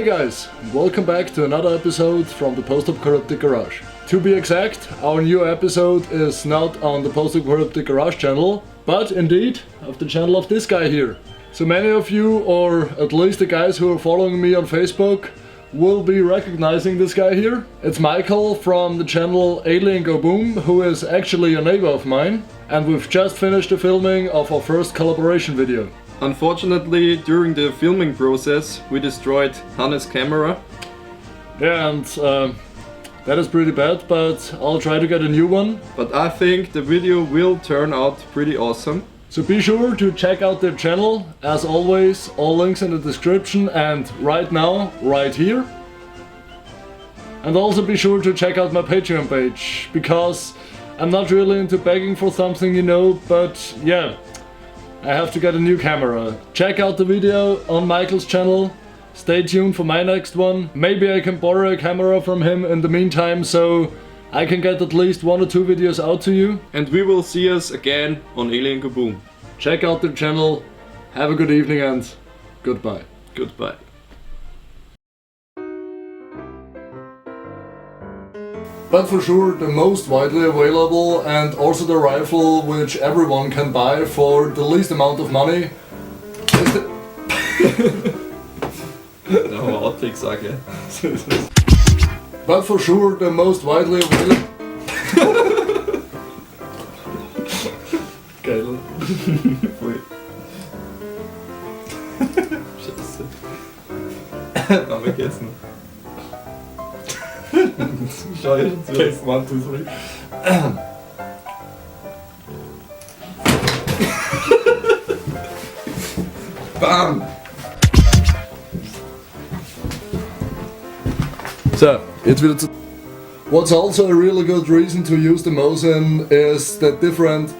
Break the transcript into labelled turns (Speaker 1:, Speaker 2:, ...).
Speaker 1: guys, welcome back to another episode from the Postapocalyptic Garage. To be exact, our new episode is not on the Postapocalyptic Garage channel, but indeed of the channel of this guy here. So many of you, or at least the guys who are following me on Facebook, will be recognizing this guy here. It's Michael from the channel Alien Go Boom, who is actually a neighbor of mine, and we've just finished the filming of our first collaboration video.
Speaker 2: Unfortunately, during the filming process, we destroyed Hannes' camera.
Speaker 1: Yeah, and that is pretty bad, but I'll try to get a new one.
Speaker 2: But I think the video will turn out pretty awesome.
Speaker 1: So be sure to check out their channel. As always, all links in the description and right now, right here. And also be sure to check out my Patreon page, because I'm not really into begging for something, you know, but yeah, I have to get a new camera. Check out the video on Michael's channel. Stay tuned for my next one. Maybe I can borrow a camera from him in the meantime, so I can get at least 1 or 2 videos out to you.
Speaker 2: And we will see us again on Alien Go Boom.
Speaker 1: Check out their channel. Have a good evening and goodbye.
Speaker 2: Goodbye.
Speaker 1: But for sure the most widely available and also the rifle which everyone can buy for the least amount of money is the...
Speaker 2: No, Outtake-Sage.
Speaker 1: But for sure the most widely available...
Speaker 2: Geil. Voll. Scheiße. Haben wir vergessen. Schau jetzt wieder.
Speaker 1: Okay, 1, 2, 3.
Speaker 2: Bam!
Speaker 1: So, jetzt wieder zu... What's also a really good reason to use the Mosin is the different